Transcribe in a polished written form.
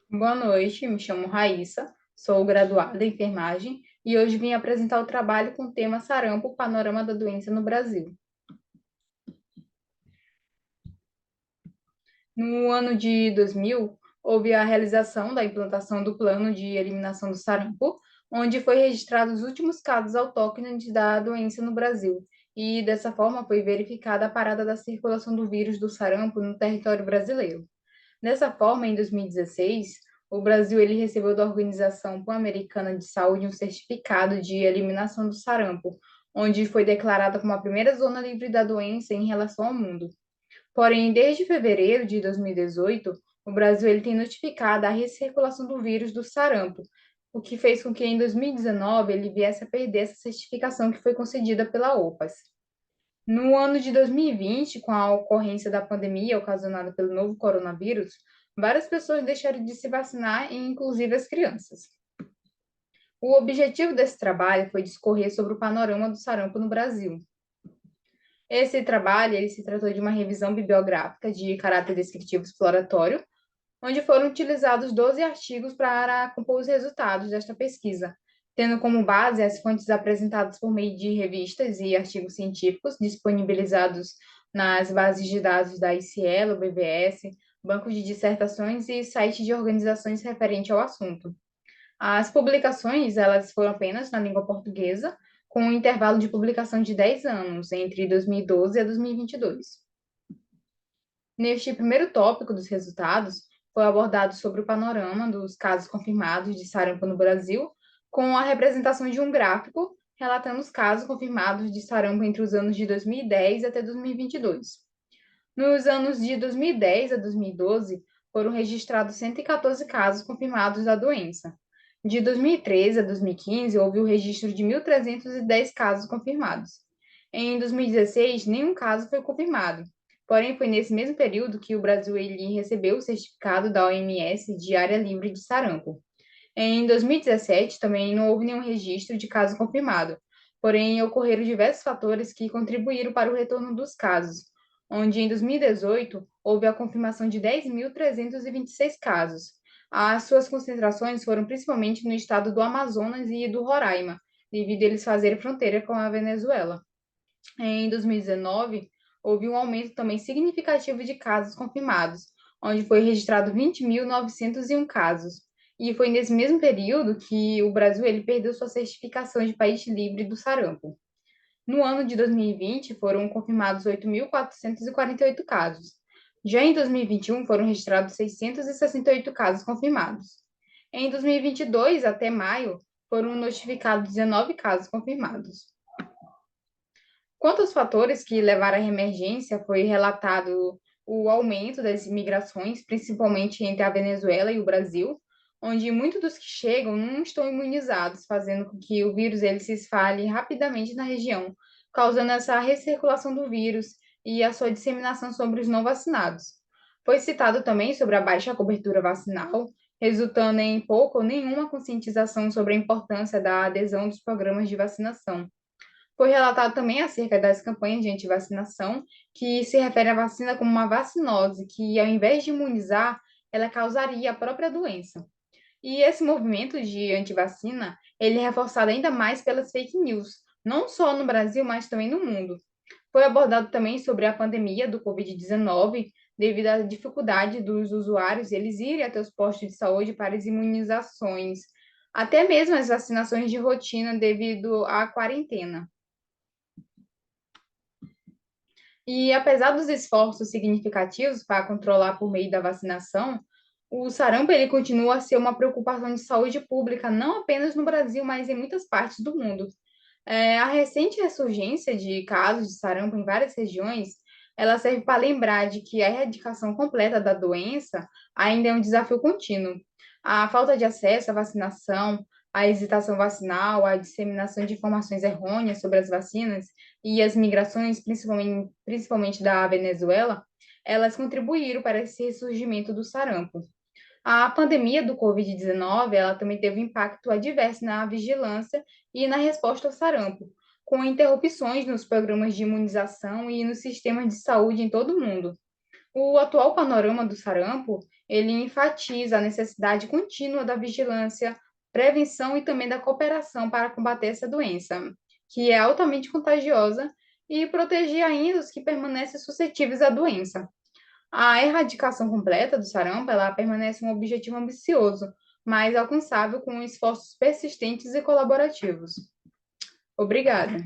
Boa noite, me chamo Raíssa, sou graduada em enfermagem e hoje vim apresentar o trabalho com o tema Sarampo, Panorama da Doença no Brasil. No ano de 2000, houve a realização da implantação do Plano de Eliminação do Sarampo, onde foi registrados os últimos casos autóctones da doença no Brasil, e dessa forma foi verificada a parada da circulação do vírus do sarampo no território brasileiro. Dessa forma, em 2016, o Brasil ele recebeu da Organização Pan-Americana de Saúde um certificado de eliminação do sarampo, onde foi declarada como a primeira zona livre da doença em relação ao mundo. Porém, desde fevereiro de 2018, o Brasil ele tem notificado a recirculação do vírus do sarampo, o que fez com que em 2019 ele viesse a perder essa certificação que foi concedida pela OPAS. No ano de 2020, com a ocorrência da pandemia ocasionada pelo novo coronavírus, várias pessoas deixaram de se vacinar, inclusive as crianças. O objetivo desse trabalho foi discorrer sobre o panorama do sarampo no Brasil. Esse trabalho ele se tratou de uma revisão bibliográfica de caráter descritivo exploratório, onde foram utilizados 12 artigos para compor os resultados desta pesquisa, tendo como base as fontes apresentadas por meio de revistas e artigos científicos disponibilizados nas bases de dados da ICELO, BBS, bancos de dissertações e sites de organizações referentes ao assunto. As publicações elas foram apenas na língua portuguesa, com um intervalo de publicação de 10 anos, entre 2012 e 2022. Neste primeiro tópico dos resultados, foi abordado sobre o panorama dos casos confirmados de sarampo no Brasil, com a representação de um gráfico relatando os casos confirmados de sarampo entre os anos de 2010 até 2022. Nos anos de 2010 a 2012, foram registrados 114 casos confirmados da doença. De 2013 a 2015, houve o registro de 1.310 casos confirmados. Em 2016, nenhum caso foi confirmado. Porém, foi nesse mesmo período que o Brasil ele recebeu o certificado da OMS de área livre de sarampo. Em 2017, também não houve nenhum registro de caso confirmado, porém ocorreram diversos fatores que contribuíram para o retorno dos casos, onde em 2018 houve a confirmação de 10.326 casos. As suas concentrações foram principalmente no estado do Amazonas e do Roraima, devido a eles fazerem fronteira com a Venezuela. Em 2019, houve um aumento também significativo de casos confirmados, onde foi registrado 20.901 casos. E foi nesse mesmo período que o Brasil ele perdeu sua certificação de país livre do sarampo. No ano de 2020, foram confirmados 8.448 casos. Já em 2021, foram registrados 668 casos confirmados. Em 2022, até maio, foram notificados 19 casos confirmados. Quanto aos fatores que levaram à emergência, foi relatado o aumento das imigrações, principalmente entre a Venezuela e o Brasil, onde muitos dos que chegam não estão imunizados, fazendo com que o vírus ele se espalhe rapidamente na região, causando essa recirculação do vírus e a sua disseminação sobre os não vacinados. Foi citado também sobre a baixa cobertura vacinal, resultando em pouca ou nenhuma conscientização sobre a importância da adesão dos programas de vacinação. Foi relatado também acerca das campanhas de antivacinação, que se refere à vacina como uma vacinose, que ao invés de imunizar, ela causaria a própria doença. E esse movimento de antivacina, ele é reforçado ainda mais pelas fake news, não só no Brasil, mas também no mundo. Foi abordado também sobre a pandemia do Covid-19, devido à dificuldade dos usuários eles irem até os postos de saúde para as imunizações, até mesmo as vacinações de rotina devido à quarentena. E apesar dos esforços significativos para controlar por meio da vacinação, o sarampo ele continua a ser uma preocupação de saúde pública, não apenas no Brasil, mas em muitas partes do mundo. A recente ressurgência de casos de sarampo em várias regiões, ela serve para lembrar de que a erradicação completa da doença ainda é um desafio contínuo. A falta de acesso à vacinação, a hesitação vacinal, a disseminação de informações errôneas sobre as vacinas e as migrações, principalmente da Venezuela, elas contribuíram para esse ressurgimento do sarampo. A pandemia do Covid-19, ela também teve impacto adverso na vigilância e na resposta ao sarampo, com interrupções nos programas de imunização e no sistema de saúde em todo o mundo. O atual panorama do sarampo, ele enfatiza a necessidade contínua da vigilância, prevenção e também da cooperação para combater essa doença, que é altamente contagiosa, e proteger ainda os que permanecem suscetíveis à doença. A erradicação completa do sarampo, ela permanece um objetivo ambicioso, mas alcançável com esforços persistentes e colaborativos. Obrigada.